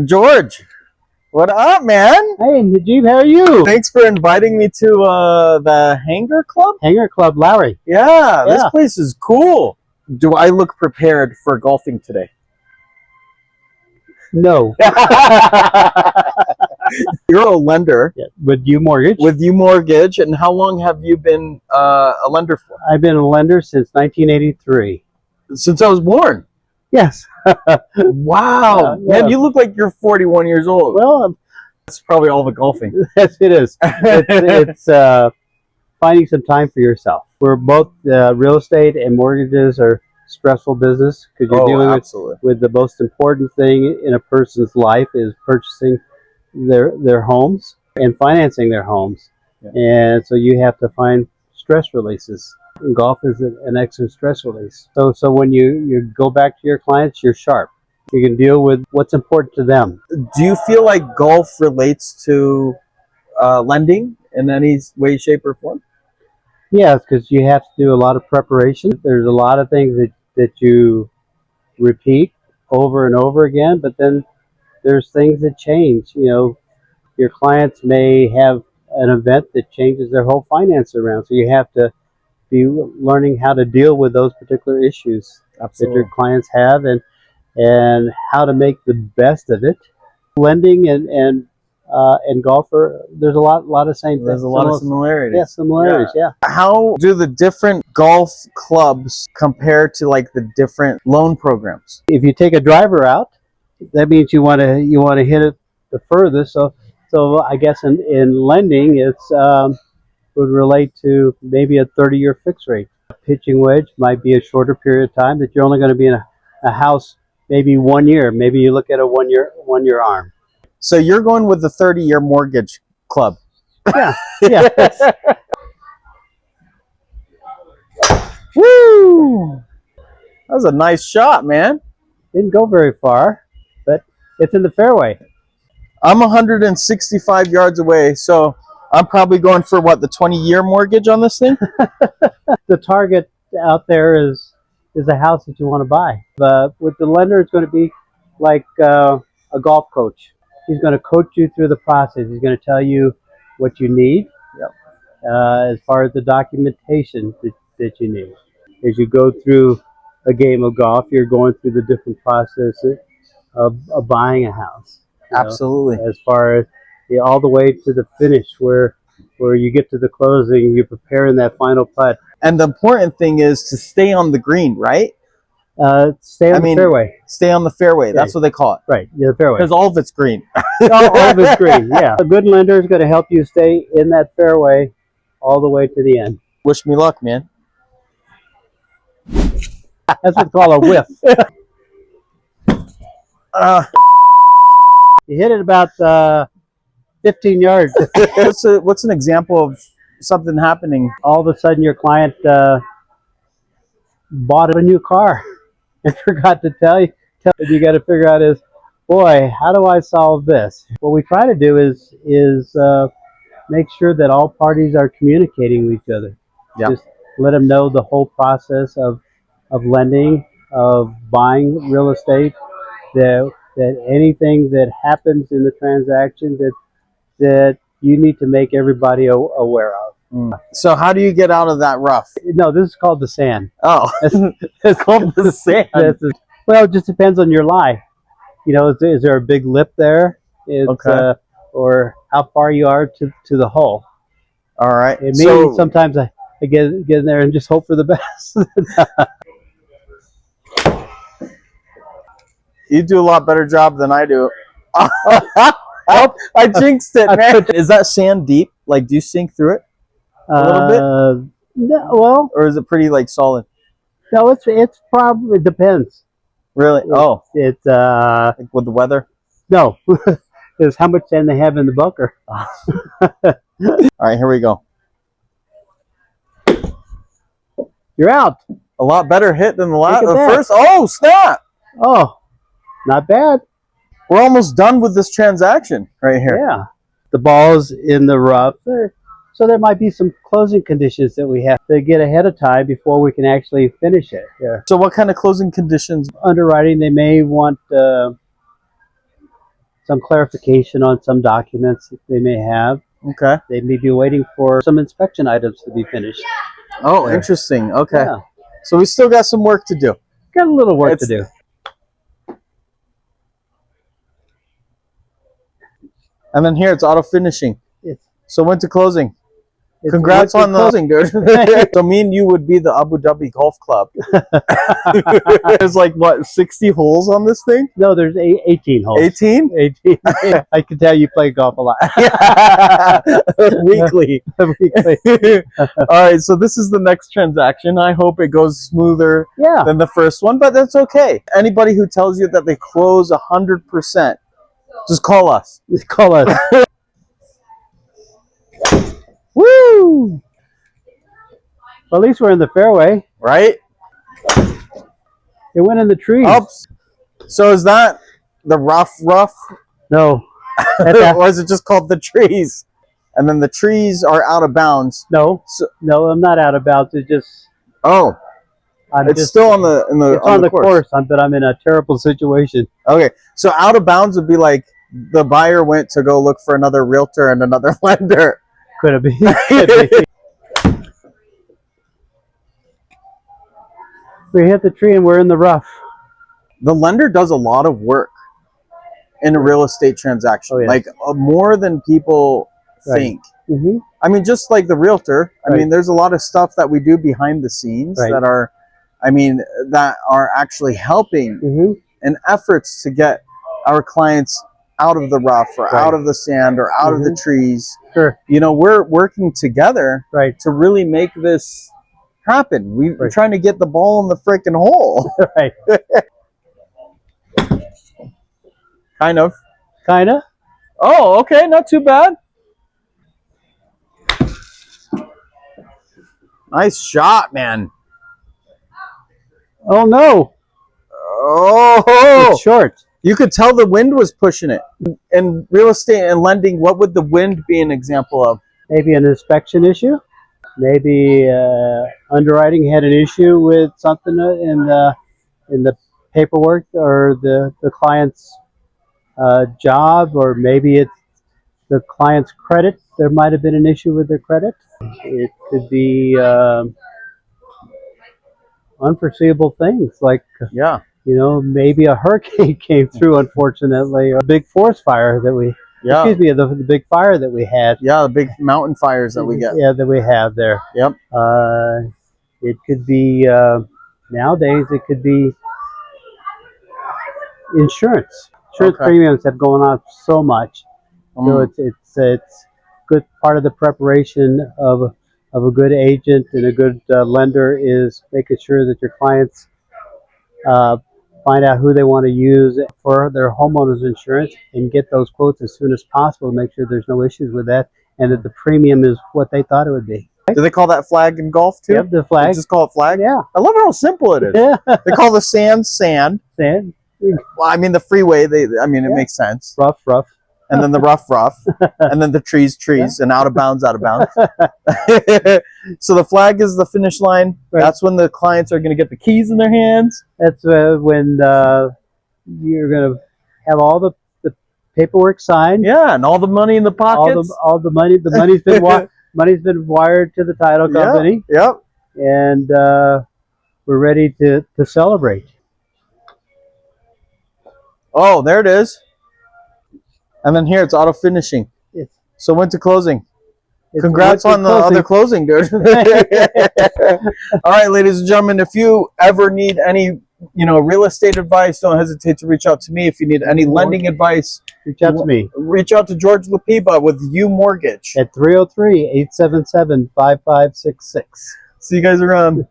George, what up, man? Hey, Najib, how are you? Thanks for inviting me to the Hangar Club. Hangar Club, Lowry. Yeah, this place is cool. Do I look prepared for golfing today? No. You're a lender. Yeah, with UMortgage. With UMortgage, and how long have you been a lender for? I've been a lender since 1983. Since I was born. Yes. Wow. Yeah. Man, you look like you're 41 years old. Well, that's probably all the golfing. yes, it is. It's finding some time for yourself. We're both real estate and mortgages are stressful business because you're dealing with the most important thing in a person's life is purchasing their homes and financing their homes. Yeah. And so you have to find stress releases. And golf is an excellent stress release. So when you go back to your clients, you're sharp. You can deal with what's important to them. Do you feel like golf relates to lending in any way, shape, or form? Yes, because you have to do a lot of preparation. There's a lot of things that you repeat over and over again, but then there's things that change. You know, your clients may have an event that changes their whole finance around, so you have to be learning how to deal with those particular issues that your clients have and how to make the best of it. Lending and golfer, there's a lot of same things. There's a lot of similarities. Yeah, similarities, yeah. How do the different golf clubs compare to like the different loan programs? If you take a driver out, that means you want to hit it the furthest. So I guess in lending, it's would relate to maybe a 30-year fixed rate. A pitching wedge might be a shorter period of time that you're only going to be in a house maybe 1 year. Maybe you look at a one year arm. So you're going with the 30-year mortgage club. Yeah, yeah. Woo! That was a nice shot, man. Didn't go very far, but it's in the fairway. I'm 165 yards away, so I'm probably going for what, the 20-year mortgage on this thing? The target out there is a house that you want to buy. With the lender, it's going to be like a golf coach. He's going to coach you through the process. He's going to tell you what you need. Yep. As far as the documentation that you need. As you go through a game of golf, you're going through the different processes of buying a house. Absolutely. As far as all the way to the finish where you get to the closing, you're preparing that final putt. And the important ththing is to stay on the green, right? Stay on the fairway. Stay on the fairway. That's what they call it. Right, yeah, the fairway. Because all of it's green. all of it's green, yeah. A good lender is going to help you stay in that fairway all the way to the end. Wish me luck, man. That's what's called a whiff. You hit it about 15 yards. What's an example of something happening? All of a sudden your client bought a new car and forgot to tell you. You got to figure out is, boy, how do I solve this? What we try to do is make sure that all parties are communicating with each other. Yeah. Just let them know the whole process of lending, of buying real estate, that anything that happens in the transaction that you need to make everybody aware of. So how do you get out of that rough? No, this is called the sand. Oh, it's called the sand. Well, it just depends on your lie. You know, is there a big lip there? Okay. Or how far you are to the hole. All right. It means sometimes I get in there and just hope for the best. You do a lot better job than I do. Oh, I jinxed it, man. Is that sand deep? Like, do you sink through it a little bit? No, well, or is it pretty like solid? No, it's probably, it depends. Really? It's like with the weather? No, it's how much sand they have in the bunker. All right, here we go. You're out. A lot better hit than the first. Oh, snap! Oh, not bad. We're almost done with this transaction right here. Yeah. The ball's in the rough. So there might be some closing conditions that we have to get ahead of time before we can actually finish it. Yeah. So what kind of closing conditions? Underwriting, they may want some clarification on some documents that they may have. Okay. They may be waiting for some inspection items to be finished. Oh, interesting. Okay. Yeah. So we still got some work to do. Got a little work to do. And then here it's auto finishing. So went to closing. Congrats on the closing, dude. So me and you would be the Abu Dhabi Golf Club. There's like, what, 60 holes on this thing? No, there's 18 holes. 18? 18. I can tell you play golf a lot. Weekly. Weekly. All right, so this is the next transaction. I hope it goes smoother Yeah. than the first one, but that's okay. Anybody who tells you that they close 100%, just call us. Just call us. Woo! Well, at least we're in the fairway. Right? It went in the trees. Oops. So is that the rough? No. Or is it just called the trees? And then the trees are out of bounds. No. So, No, I'm not out of bounds. It's just. oh. It's still on the on the course. But I'm in a terrible situation. Okay. So out of bounds would be like the buyer went to go look for another realtor and another lender. Could it be? Could be. We hit the tree and we're in the rough. The lender does a lot of work in a real estate transaction, Oh, yeah. like more than people think. Mm-hmm. I mean, just like the realtor, I mean, there's a lot of stuff that we do behind the scenes that are, I mean, that are actually helping in efforts to get our clients out of the rough or out of the sand or out of the trees. Sure. You know, we're working together to really make this happen. We're trying to get the ball in the frickin' hole. Right. Kind of. Kind of. Oh, okay. Not too bad. Nice shot, man. Oh, no. Oh. It's short. You could tell the wind was pushing it. In real estate and lending, what would the wind be an example of? Maybe an inspection issue. Maybe underwriting had an issue with something in the paperwork or the client's job, or maybe it's the client's credit. There might have been an issue with their credit. It could be unforeseeable things like maybe a hurricane came through, unfortunately, or a big forest fire that we. Yeah. Excuse me, the big fire that we had. Yeah, the big mountain fires that we get. Yeah, that we have there. Yep. It could be, nowadays, it could be insurance. Insurance premiums have gone up so much. So it's good part of the preparation of a good agent and a good lender is making sure that your clients find out who they want to use for their homeowners insurance and get those quotes as soon as possible to make sure there's no issues with that and that the premium is what they thought it would be. Do they call that flag in golf too? Yep, the flag. They just call it flag? Yeah. I love how simple it is. Yeah. They call the sand. Sand. Well, I mean, the freeway, it makes sense. Rough. And then the rough. And then the trees, and out of bounds. So the flag is the finish line. Right. That's when the clients are going to get the keys in their hands. That's when you're going to have all the paperwork signed. Yeah, and all the money in the pockets. All the money. The money's been money's been wired to the title company. Yep. And we're ready to celebrate. Oh, there it is. And then here it's auto finishing. So went to closing. Congrats on the other closing, dude. All right, ladies and gentlemen, if you ever need any, real estate advice, don't hesitate to reach out to me. If you need any lending advice, reach out to me. Reach out to George Lupiba with UMortgage at 303-877-5566. See you guys around.